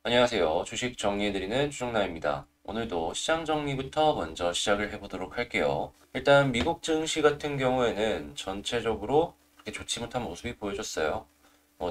안녕하세요. 주식 정리해드리는 주정남입니다. 오늘도 시장 정리부터 먼저 시작을 해보도록 할게요. 일단 미국 증시 같은 경우에는 전체적으로 그렇게 좋지 못한 모습이 보여졌어요.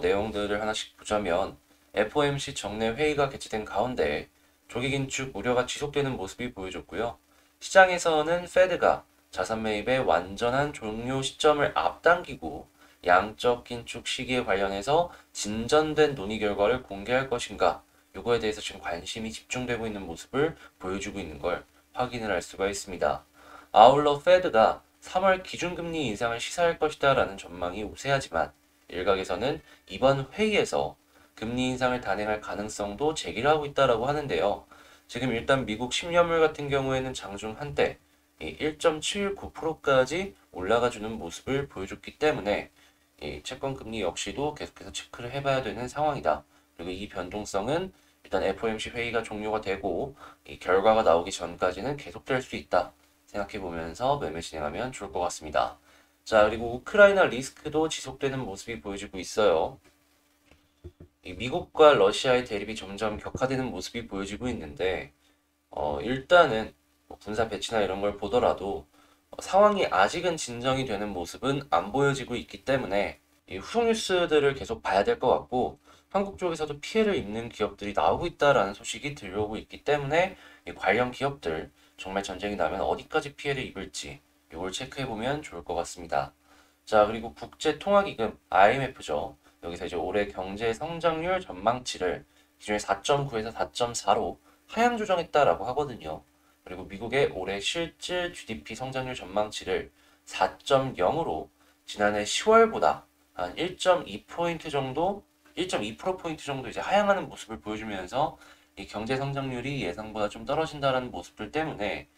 내용들을 하나씩 보자면 FOMC 정례 회의가 개최된 가운데 조기 긴축 우려가 지속되는 모습이 보여졌고요. 시장에서는 페드가 자산 매입의 완전한 종료 시점을 앞당기고 양적 긴축 시기에 관련해서 진전된 논의 결과를 공개할 것인가, 요거에 대해서 지금 관심이 집중되고 있는 모습을 보여주고 있는 걸 확인을 할 수가 있습니다. 아울러 페드가 3월 기준금리 인상을 시사할 것이다 라는 전망이 우세하지만 일각에서는 이번 회의에서 금리 인상을 단행할 가능성도 제기를 하고 있다라고 하는데요. 지금 일단 미국 10년물 같은 경우에는 장중 한때 1.79%까지 올라가주는 모습을 보여줬기 때문에 이 채권 금리 역시도 계속해서 체크를 해봐야 되는 상황이다. 그리고 이 변동성은 일단 FOMC 회의가 종료가 되고 이 결과가 나오기 전까지는 계속될 수 있다 생각해 보면서 매매 진행하면 좋을 것 같습니다. 자, 그리고 우크라이나 리스크도 지속되는 모습이 보여지고 있어요. 이 미국과 러시아의 대립이 점점 격화되는 모습이 보여지고 있는데 일단은 뭐 군사 배치나 이런 걸 보더라도 상황이 아직은 진정이 되는 모습은 안 보여지고 있기 때문에 이 후속 뉴스들을 계속 봐야 될 것 같고, 한국 쪽에서도 피해를 입는 기업들이 나오고 있다라는 소식이 들려오고 있기 때문에 이 관련 기업들 정말 전쟁이 나면 어디까지 피해를 입을지 이걸 체크해 보면 좋을 것 같습니다. 자, 그리고 국제통화기금 IMF죠. 여기서 이제 올해 경제 성장률 전망치를 기존에 4.9에서 4.4로 하향 조정했다라고 하거든요. 그리고 미국의 올해 실질 GDP 성장률 전망치를 4.0으로 지난해 10월보다 한 1.2포인트 정도, 1.2%포인트 정도 이제 하향하는 모습을 보여주면서 이 경제 성장률이 예상보다 좀 떨어진다는 모습들 때문에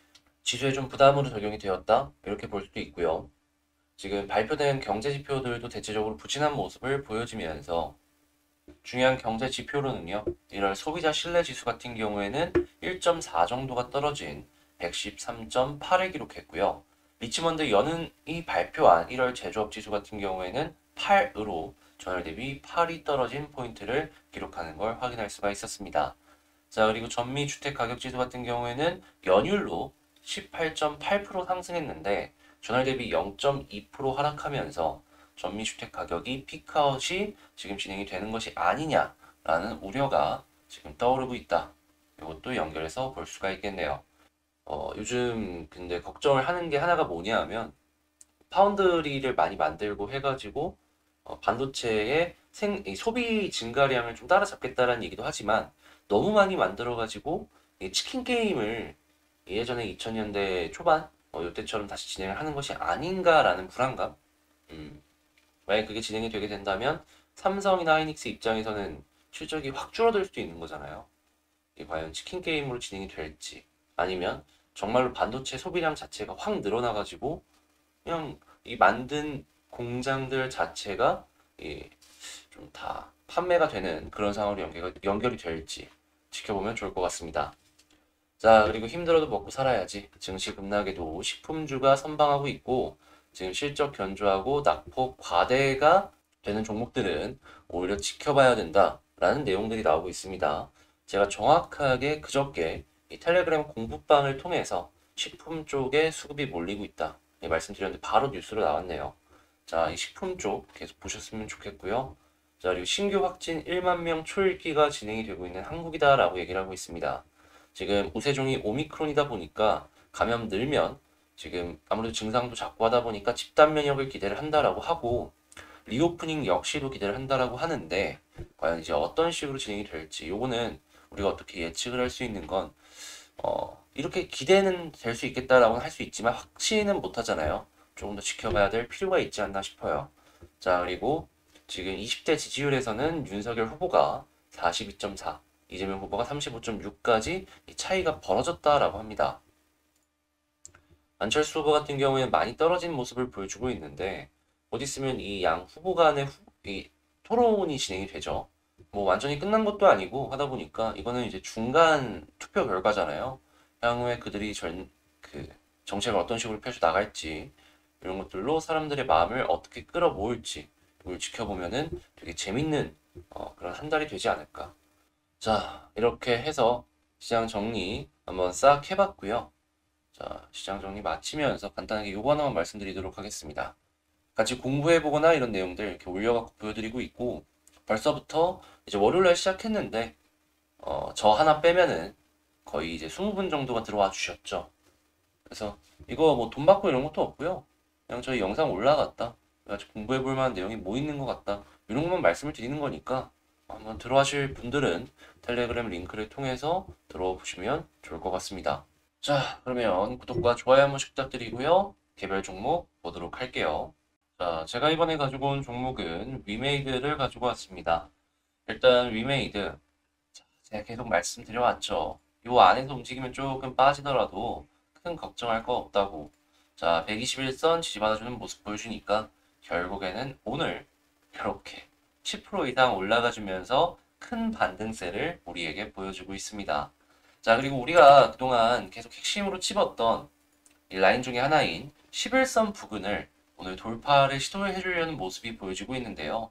지수에 좀 부담으로 적용이 되었다. 이렇게 볼 수도 있고요. 지금 발표된 경제 지표들도 대체적으로 부진한 모습을 보여주면서 중요한 경제 지표로는요. 1월 소비자 신뢰 지수 같은 경우에는 1.4 정도가 떨어진 113.8을 기록했고요. 리치먼드 연은이 발표한 1월 제조업 지수 같은 경우에는 8으로 전월 대비 8이 떨어진 포인트를 기록하는 걸 확인할 수가 있었습니다. 자, 그리고 전미 주택 가격 지수 같은 경우에는 연율로 18.8% 상승했는데 전월 대비 0.2% 하락하면서 전미주택 가격이 피크아웃이 지금 진행이 되는 것이 아니냐라는 우려가 지금 떠오르고 있다. 이것도 연결해서 볼 수가 있겠네요. 요즘 근데 걱정을 하는 게 하나가 뭐냐 하면 파운드리를 많이 만들고 해가지고 반도체의 이 소비 증가량을 좀 따라잡겠다라는 얘기도 하지만 너무 많이 만들어가지고 이 치킨 게임을 예전에 2000년대 초반 이때처럼 다시 진행을 하는 것이 아닌가라는 불안감. 음, 만약 그게 진행이 되게 된다면 삼성이나 하이닉스 입장에서는 실적이 확 줄어들 수도 있는 거잖아요. 이게 과연 치킨 게임으로 진행이 될지 아니면 정말로 반도체 소비량 자체가 확 늘어나가지고 그냥 이 만든 공장들 자체가 좀 다 판매가 되는 그런 상황으로 연결이 될지 지켜보면 좋을 것 같습니다. 자, 그리고 힘들어도 먹고 살아야지. 증시 급락에도 식품주가 선방하고 있고, 지금 실적 견조하고 낙폭 과대가 되는 종목들은 오히려 지켜봐야 된다라는 내용들이 나오고 있습니다. 제가 정확하게 그저께 이 텔레그램 공부방을 통해서 식품 쪽에 수급이 몰리고 있다. 말씀드렸는데 바로 뉴스로 나왔네요. 자, 이 식품 쪽 계속 보셨으면 좋겠고요. 자, 그리고 신규 확진 1만 명 초읽기가 진행이 되고 있는 한국이다라고 얘기를 하고 있습니다. 지금 우세종이 오미크론이다 보니까 감염 늘면 지금 아무래도 증상도 작고 하다 보니까 집단 면역을 기대를 한다라고 하고 리오프닝 역시도 기대를 한다라고 하는데 과연 이제 어떤 식으로 진행이 될지 요거는 우리가 어떻게 예측을 할 수 있는 건 이렇게 기대는 될 수 있겠다라고는 할 수 있지만 확신은 못 하잖아요. 조금 더 지켜봐야 될 필요가 있지 않나 싶어요. 자, 그리고 지금 20대 지지율에서는 윤석열 후보가 42.4, 이재명 후보가 35.6까지 차이가 벌어졌다라고 합니다. 안철수 후보 같은 경우에는 많이 떨어진 모습을 보여주고 있는데 곧 있으면 이 양 후보 간의 이 토론이 진행이 되죠. 뭐 완전히 끝난 것도 아니고 하다 보니까 이거는 이제 중간 투표 결과잖아요. 향후에 그들이 그 정책을 어떤 식으로 펼쳐 나갈지 이런 것들로 사람들의 마음을 어떻게 끌어모을지 이걸 지켜보면은 되게 재밌는 그런 한 달이 되지 않을까. 자, 자, 이렇게 해서 시장 정리 한번 싹 해봤고요. 자, 시장 정리 마치면서 간단하게 요거 하나만 말씀드리도록 하겠습니다. 같이 공부해보거나 이런 내용들 이렇게 올려갖고 보여드리고 있고, 벌써부터 이제 월요일날 시작했는데, 저 하나 빼면은 거의 이제 20분 정도가 들어와 주셨죠. 그래서 이거 뭐 돈 받고 이런 것도 없고요. 그냥 저희 영상 올라갔다. 같이 공부해볼 만한 내용이 뭐 있는 것 같다. 이런 것만 말씀을 드리는 거니까 한번 들어가실 분들은 텔레그램 링크를 통해서 들어와 보시면 좋을 것 같습니다. 자, 그러면 구독과 좋아요 한 번씩 부탁드리고요. 개별 종목 보도록 할게요. 자, 제가 이번에 가지고 온 종목은 위메이드를 가지고 왔습니다. 일단 위메이드, 제가 계속 말씀드려왔죠. 요 안에서 움직이면 조금 빠지더라도 큰 걱정할 거 없다고. 자, 121선 지지받아주는 모습 보여주니까 결국에는 오늘 이렇게 10% 이상 올라가주면서 큰 반등세를 우리에게 보여주고 있습니다. 자, 그리고 우리가 그동안 계속 핵심으로 찝었던 이 라인 중에 하나인 11선 부근을 오늘 돌파를 시도해 주려는 모습이 보여지고 있는데요.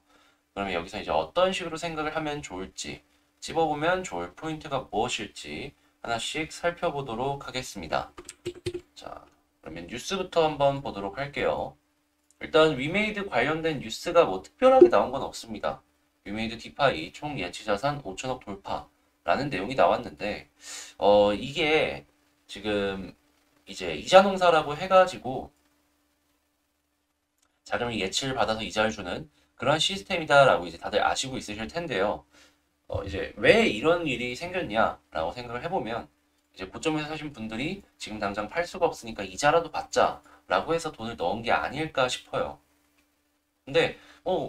그러면 여기서 이제 어떤 식으로 생각을 하면 좋을지, 찝어보면 좋을 포인트가 무엇일지 하나씩 살펴보도록 하겠습니다. 자, 그러면 뉴스부터 한번 보도록 할게요. 일단 위메이드 관련된 뉴스가 뭐 특별하게 나온 건 없습니다. 위메이드 디파이 총 예치 자산 5천억 돌파라는 내용이 나왔는데, 이게 지금 이제 이자 농사라고 해가지고 자금을 예치를 받아서 이자를 주는 그런 시스템이다라고 이제 다들 아시고 있으실 텐데요. 이제 왜 이런 일이 생겼냐라고 생각을 해보면, 이제 고점에서 사신 분들이 지금 당장 팔 수가 없으니까 이자라도 받자라고 해서 돈을 넣은 게 아닐까 싶어요. 근데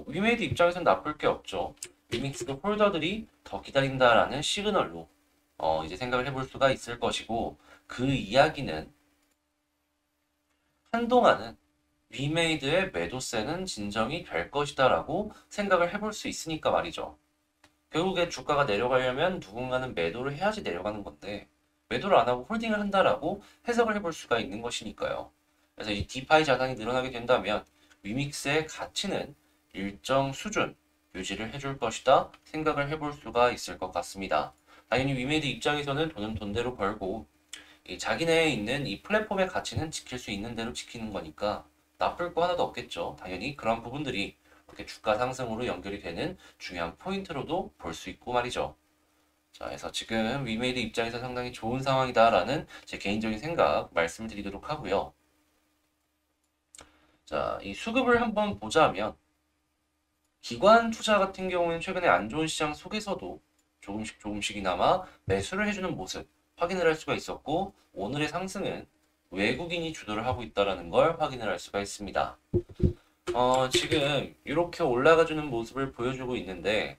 위메이드 입장에서는 나쁠 게 없죠. 위믹스 홀더들이 더 기다린다라는 시그널로 이제 생각을 해볼 수가 있을 것이고, 그 이야기는 한동안은 위메이드의 매도세는 진정이 될 것이다라고 생각을 해볼 수 있으니까 말이죠. 결국에 주가가 내려가려면 누군가는 매도를 해야지 내려가는 건데, 매도를 안 하고 홀딩을 한다라고 해석을 해볼 수가 있는 것이니까요. 그래서 이 디파이 자산이 늘어나게 된다면 위믹스의 가치는 일정 수준 유지를 해줄 것이다 생각을 해볼 수가 있을 것 같습니다. 당연히 위메이드 입장에서는 돈은 돈대로 벌고, 이 자기네에 있는 이 플랫폼의 가치는 지킬 수 있는 대로 지키는 거니까 나쁠 거 하나도 없겠죠. 당연히 그런 부분들이 이렇게 주가 상승으로 연결이 되는 중요한 포인트로도 볼 수 있고 말이죠. 자, 그래서 지금 위메이드 입장에서 상당히 좋은 상황이다라는 제 개인적인 생각 말씀드리도록 하고요. 자, 이 수급을 한번 보자면 기관 투자 같은 경우에는 최근에 안 좋은 시장 속에서도 조금씩이나마 매수를 해주는 모습 확인을 할 수가 있었고, 오늘의 상승은 외국인이 주도를 하고 있다는 걸 확인을 할 수가 있습니다. 지금 이렇게 올라가주는 모습을 보여주고 있는데,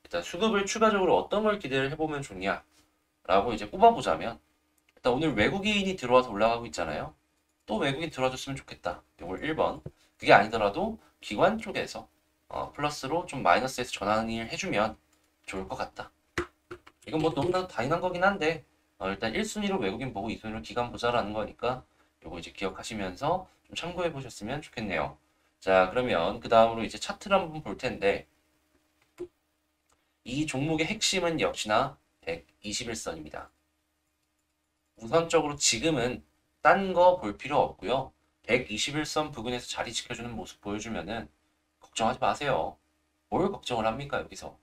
일단 수급을 추가적으로 어떤 걸 기대를 해보면 좋냐라고 이제 꼽아보자면, 일단 오늘 외국인이 들어와서 올라가고 있잖아요. 또 외국인 들어와줬으면 좋겠다. 이걸 1번. 그게 아니더라도 기관 쪽에서 플러스로 좀 마이너스에서 전환을 해주면 좋을 것 같다. 이건 뭐 너무나도 당연한 거긴 한데, 일단 1순위로 외국인 보고 2순위로 기관 보자라는 거니까 요거 이제 기억하시면서 좀 참고해 보셨으면 좋겠네요. 자, 그러면 그 다음으로 이제 차트를 한번 볼 텐데, 이 종목의 핵심은 역시나 121선입니다. 우선적으로 지금은 딴 거 볼 필요 없고요. 121선 부근에서 자리 지켜주는 모습 보여주면은 걱정하지 마세요. 뭘 걱정을 합니까, 여기서?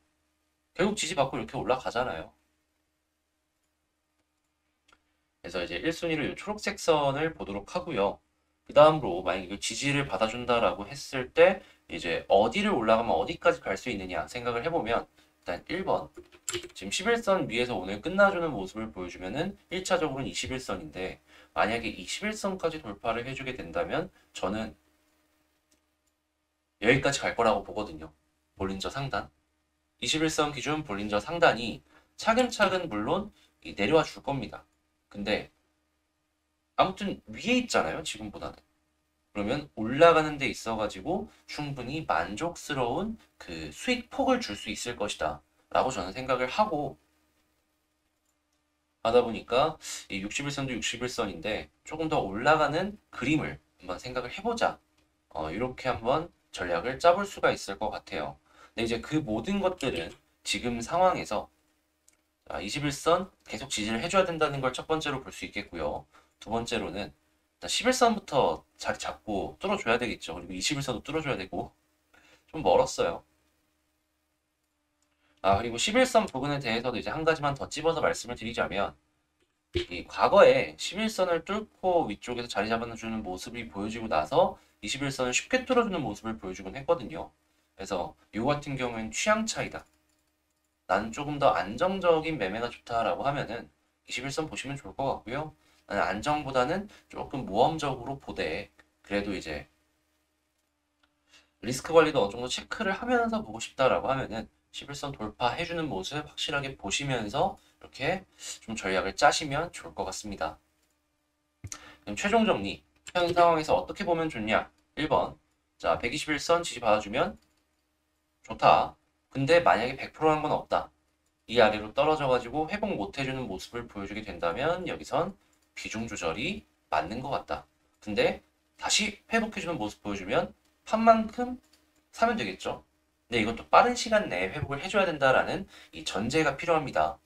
결국 지지받고 이렇게 올라가잖아요. 그래서 이제 1순위로 이 초록색 선을 보도록 하고요. 그 다음으로 만약 이걸 지지를 받아준다라고 했을 때 이제 어디를 올라가면 어디까지 갈 수 있느냐 생각을 해보면, 일단 1번 지금 11선 위에서 오늘 끝나주는 모습을 보여주면은 1차적으로는 21선인데, 만약에 21선까지 돌파를 해주게 된다면 저는 여기까지 갈 거라고 보거든요. 볼린저 상단 21선 기준 볼린저 상단이 차근차근 물론 내려와 줄 겁니다. 근데 아무튼 위에 있잖아요, 지금보다는. 그러면 올라가는 데 있어가지고 충분히 만족스러운 그 수익 폭을 줄 수 있을 것이다 라고 저는 생각을 하다 보니까 이 61선도 61선인데 조금 더 올라가는 그림을 한번 생각을 해보자, 이렇게 한번 전략을 짜볼 수가 있을 것 같아요. 근데 이제 그 모든 것들은 지금 상황에서 자, 21선 계속 지지를 해줘야 된다는 걸 첫 번째로 볼 수 있겠고요. 두 번째로는 일단 11선부터 자리 잡고 뚫어줘야 되겠죠. 그리고 21선도 뚫어줘야 되고 좀 멀었어요. 그리고 11선 부분에 대해서도 이제 한 가지만 더 찝어서 말씀을 드리자면 이 과거에 11선을 뚫고 위쪽에서 자리 잡아주는 모습이 보여지고 나서 21선을 쉽게 뚫어주는 모습을 보여주곤 했거든요. 그래서 이거 같은 경우에는 취향 차이다. 나는 조금 더 안정적인 매매가 좋다라고 하면은 21선 보시면 좋을 것 같고요. 나는 안정보다는 조금 모험적으로 보되 그래도 이제 리스크 관리도 어느 정도 체크를 하면서 보고 싶다라고 하면은 11선 돌파해주는 모습 확실하게 보시면서 이렇게 좀 전략을 짜시면 좋을 것 같습니다. 그럼 최종 정리. 현 상황에서 어떻게 보면 좋냐? 1번. 자, 121선 지지 받아주면 좋다. 근데 만약에 100%한 건 없다. 이 아래로 떨어져가지고 회복 못 해주는 모습을 보여주게 된다면 여기선 비중 조절이 맞는 것 같다. 근데 다시 회복해주는 모습 보여주면 판만큼 사면 되겠죠. 근데 이것도 빠른 시간 내에 회복을 해줘야 된다라는 이 전제가 필요합니다.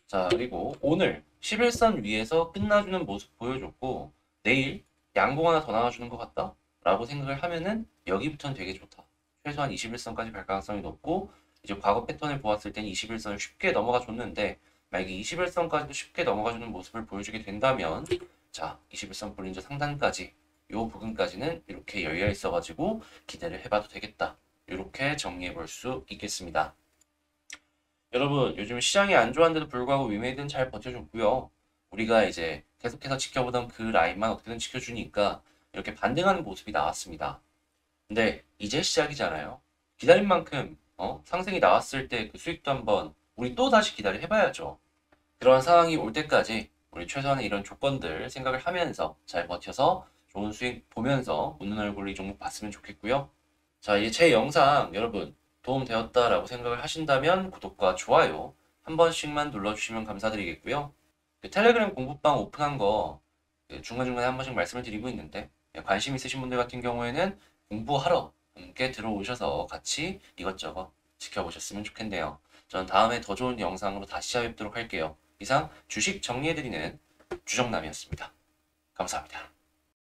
자, 그리고 오늘 11선 위에서 끝나주는 모습 보여줬고 내일 양봉 하나 더 나와주는 것 같다 라고 생각을 하면은 여기부터는 되게 좋다. 최소한 21선까지 갈 가능성이 높고 이제 과거 패턴을 보았을 때는 21선을 쉽게 넘어가 줬는데 만약에 21선까지도 쉽게 넘어가주는 모습을 보여주게 된다면 자, 21선 볼린저 상단까지 요 부분까지는 이렇게 열려 있어가지고 기대를 해봐도 되겠다. 이렇게 정리해 볼 수 있겠습니다. 여러분, 요즘 시장이 안 좋았는데도 불구하고 위메이드는 잘 버텨줬고요. 우리가 이제 계속해서 지켜보던 그 라인만 어떻게든 지켜주니까 이렇게 반등하는 모습이 나왔습니다. 근데 이제 시작이잖아요. 기다린 만큼 상승이 나왔을 때 그 수익도 한번 우리 또 다시 기다려 해봐야죠. 그런 상황이 올 때까지 우리 최소한의 이런 조건들 생각을 하면서 잘 버텨서 좋은 수익 보면서 웃는 얼굴로 이 종목 봤으면 좋겠고요. 자, 이제 제 영상 여러분 도움 되었다라고 생각을 하신다면 구독과 좋아요 한 번씩만 눌러주시면 감사드리겠고요. 그 텔레그램 공부방 오픈한 거 중간중간에 한 번씩 말씀을 드리고 있는데 관심 있으신 분들 같은 경우에는 공부하러 함께 들어오셔서 같이 이것저것 지켜보셨으면 좋겠네요. 저는 다음에 더 좋은 영상으로 다시 찾아뵙도록 할게요. 이상 주식 정리해드리는 주정남이었습니다. 감사합니다.